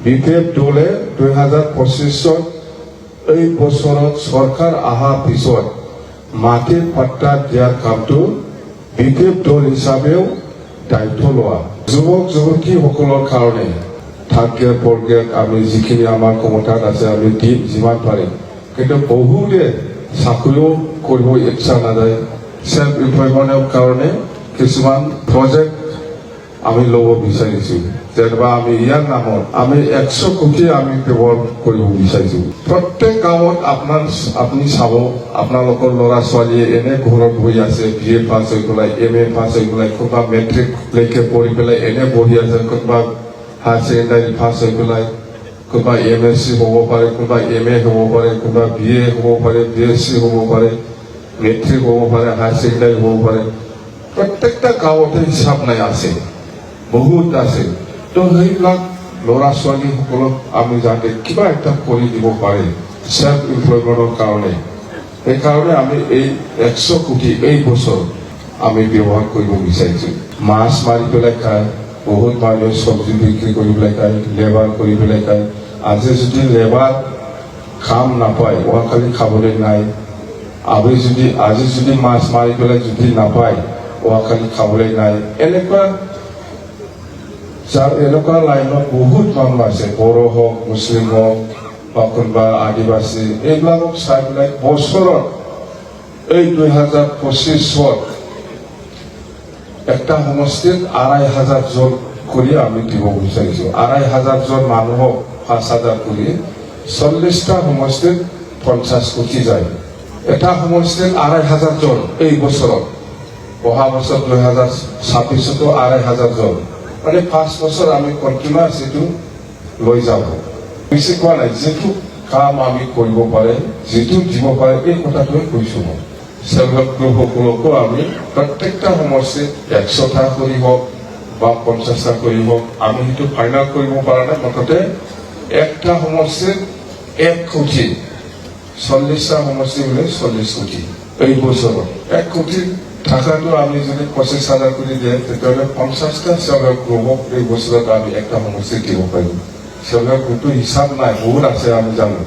BPF দলে 2025 এই বছৰত চৰকাৰ অহাৰ পিছত মাটিৰ পাট্টা দিয়াৰ কামটো বিপিএফ দল হিচাপেও দায়িত্ব লোৱা। যুৱক যুৱতীসকলৰ কাৰণে থাৰ্ড গ্ৰেড ফ'ৰ্থ গ্ৰেড আমি যিখিনি আমাৰ ক্ষমতাত আছে আমি দিম যিমান পাৰিম, কিন্তু বহুতে চাকৰিও কৰিব ইচ্ছা নাযায়। সেল্ফ এমপ্লয়মেণ্টৰ কাৰণে কিছুমান প্ৰজেক্ট আমি ল'ব বিচাৰিছোঁ। যেনিবা আমি ইয়াৰ নামত আমি 100 কোটি আমি ব্যৱহাৰ কৰিব বিচাৰিছোঁ। প্ৰত্যেক গাঁৱত আপুনি চাব, আপোনালোকৰ ল'ৰা ছোৱালীয়ে এনে ঘৰত বহি আছে, BA পাছ হৈ পেলাই, MA পাছ হৈ পেলাই, কোনোবা মেট্ৰিকলৈকে পঢ়ি পেলাই এনে বহি আছে, কোনোবা হায়াৰ ছেকেণ্ডাৰী পাছ হৈ পেলাই, কোনোবা MSc হ'ব পাৰে, কোনোবা MA হ'ব পাৰে, কোনোবা BA হ'ব পাৰে, BSc হ'ব পাৰে, মেট্ৰিক হ'ব পাৰে, হায়াৰ ছেকেণ্ডাৰী হ'ব পাৰে। প্ৰত্যেকটা গাঁৱতে হিচাপ নাই আছে, বহুত আছে। তো সেইবিলাক ল'ৰা ছোৱালীসকলক আমি যাতে কিবা এটা কৰি দিব পাৰে সেল্ফ এমপ্লয়মেণ্টৰ কাৰণে, সেইকাৰণে আমি এই 100 কোটি এই বছৰ আমি ব্যৱহাৰ কৰিব বিচাৰিছোঁ। মাছ মাৰি পেলাই খায়, বহুত মানুহে চব্জি বিক্ৰী কৰি পেলাই খায়, লেবাৰ কৰি পেলাই খায়। আজি যদি লেবাৰ কাম নাপায়, অহাকালি খাবলৈ নাই। আজি যদি মাছ মাৰি পেলাই যদি নাপায়, অহাকালি খাবলৈ নাই। এনেকুৱা লাইনত বহুত মানুহ আছে, বড়ো হওক, মুছলিম হওক বা কোনোবা আদিবাসী, এইবিলাকক চাই পেলাই বছৰত এই 2025 একটা সমষ্টিত 2,500 জন কৰি আমি দিব বিচাৰিছোঁ। 2,500 জন মানুহক 5,000 কৰি 40টা সমষ্টিত 50 কোটি যায়। এটা সমষ্টিত 2,500 জন এই বছৰত, অহা বছৰ 2026তো 2,500 জন, মানে 5 বছৰ আমি কণ্টিনিউৱাছ এইটো লৈ যাব। বেছি কোৱা নাই, যিটো কাম আমি কৰিব পাৰে, যিটো দিব পাৰে, এই কথাটোৱে কৈছোঁ মই। সেল্ফ হেল্প গ্ৰুপসকলকো আমি প্ৰত্যেকটা সমষ্টিত 100টা কৰি হওক বা 50টা কৰি হওক, আমি সেইটো ফাইনেল কৰিব পৰা নাই। মুঠতে একটা সমষ্টিত 1 কোটি, 40টা সমষ্টি হ'লে 40 কোটি এই বছৰত। 1 কোটি টাকাটো আমি যদি 25,000 কৰি দিয়ে, তেতিয়াহ'লে 50টা সেল্ফ হেল্প গ্ৰুপক এই বছৰত আমি একটা সমষ্টিত দিব পাৰিম। সেল্ফ হেল্প গ্ৰুপটো হিচাপ নাই, বহুত আছে আমি জানো।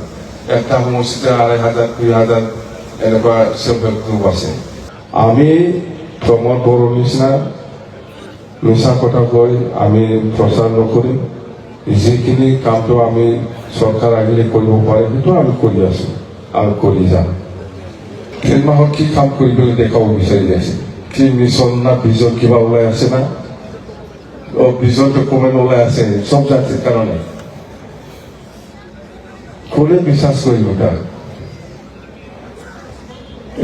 একটা সমষ্টিতে 2,500, 2,000 এনেকুৱা সেল্ফ হেল্প গ্ৰুপ আছে। আমি প্ৰমোদ বড়োৰ নিচিনা মিছা কথা কৈ আমি প্ৰচাৰ নকৰিম। যিখিনি কামটো আমি চৰকাৰ আহিলে কৰিব পাৰে, সেইটো আমি কৰি আছোঁ আৰু কৰি যাম। 3 মাহত কি কাম কৰিবলৈ দেখাব বিচাৰি আছে? কি মিছন না ভিজন কিবা ওলাই আছে না? ভিজন ডকুমেণ্ট ওলাই আছে চব জাতিৰ কাৰণে। কোনে বিশ্বাস কৰিব তাক?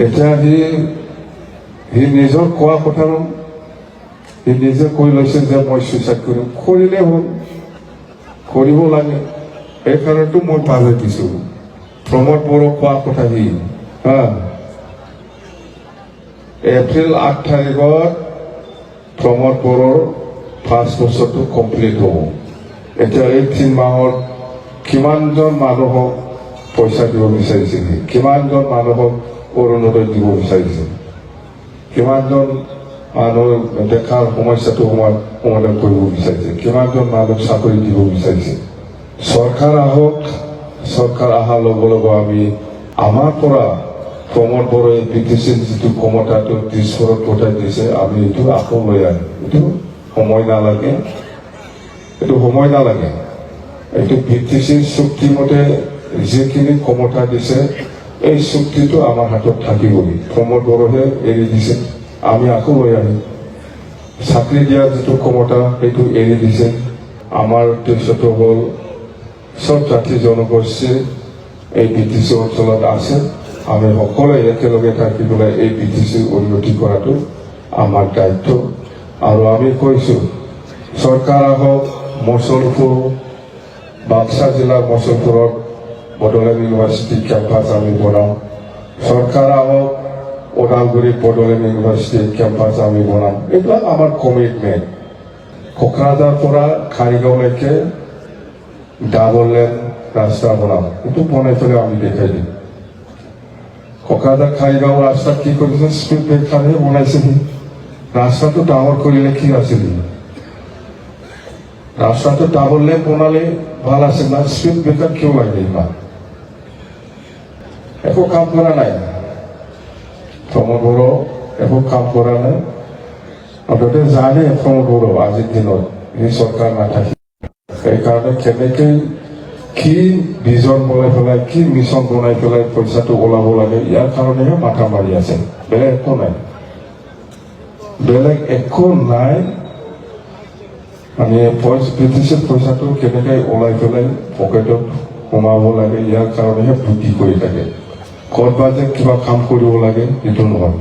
এতিয়া সি নিজৰ কোৱা কথাটো সি নিজে কৈ লৈছে যে মই চুইচাইড কৰিম। কৰিলে হ'ল, কৰিব লাগে। সেইকাৰণেতো মই পাহৰি দিছোঁ প্ৰমোদ বড়ো কোৱা কথা। সি এপ্ৰিল 8 তাৰিখত প্ৰমোদ বড়োৰ 5 বছৰটো কমপ্লিট হ'ব। এতিয়া এই 3 মাহত কিমানজন মানুহক পইচা দিব বিচাৰিছে, কিমানজন মানুহক অৰুণোদয় দিব বিচাৰিছে, কিমানজন মানুহ দেখাৰ সমস্যাটো সমাধান কৰিব বিচাৰিছে, কিমানজন মানুহক চাকৰি দিব বিচাৰিছে। চৰকাৰ আহক, চৰকাৰ অহাৰ লগে লগে আমি আমাৰ পৰা প্ৰমোদ বড়োৱে BTCৰ যিটো ক্ষমতাটো দিছপুৰত পঠাই দিছে, আমি এইটো আকৌ লৈ আহিম। এইটো সময় নালাগে, এইটো BTCৰ চুক্তিমতে যিখিনি ক্ষমতা দিছে, এই চুক্তিটো আমাৰ হাতত থাকিবই। প্ৰমোদ বড়োৱে এৰি দিছে, আমি আকৌ লৈ আহিম। চাকৰি দিয়াৰ যিটো ক্ষমতা সেইটো এৰি দিছে। আমাৰ উদ্দেশ্যটো হ'ল চব জাতি জনগোষ্ঠী এই BTC অঞ্চলত আছে, আমি সকলোৱে একেলগে থাকি পেলাই এই BTCৰ উন্নতি কৰাটো আমাৰ দায়িত্ব। আৰু আমি কৈছোঁ চৰকাৰ আহক, মুছলপুৰ, বাক্সা জিলাৰ মুছলপুৰত বড়োলেণ্ড ইউনিভাৰ্চিটি কেম্পাছ আমি বনাম। চৰকাৰ আহক, ওদালগুৰি বড়োলেণ্ড ইউনিভাৰ্চিটি কেম্পাছ আমি বনাম। এইবিলাক আমাৰ কমিটমেণ্ট। কোকৰাঝাৰৰ পৰা খাৰিগাঁওলৈকে ডাবল লেন ৰাস্তা বনাম, এইটো বনাই পেলাই আমি দেখাই দিম। কোকৰাঝাৰ খাৰিগাঁও ৰাস্তাত কি কৰিছে? স্পীড ব্ৰেকাৰহে বনাইছে। ৰাস্তাটো ডাঙৰ কৰিলে কি আছিল? ৰাস্তাটো ডাবল লেন বনালে ভাল আছিল না, স্পীড ব্ৰেকাৰ কিয় লাগে ইমান? একো কাম কৰা নাই প্ৰমোদ বড়ো, একো কাম কৰা নাই। মুঠতে জানে প্ৰমোদ বড়ো আজিৰ দিনত এই চৰকাৰ নাথাকে, সেইকাৰণে কেনেকে কি ভিজন বনাই পেলাই, কি মিছন বনাই পেলাই পইচাটো ওলাব লাগে, ইয়াৰ কাৰণেহে মাথা মাৰি আছে, বেলেগ একো নাই, বেলেগ একো নাই। মানে ব্ৰিটিছৰ পইচাটো কেনেকৈ ওলাই পেলাই পকেটত সোমাব লাগে, ইয়াৰ কাৰণেহে বুদ্ধি কৰি থাকে। ক'ৰবাত যে কিবা কাম কৰিব লাগে সেইটো নহয়।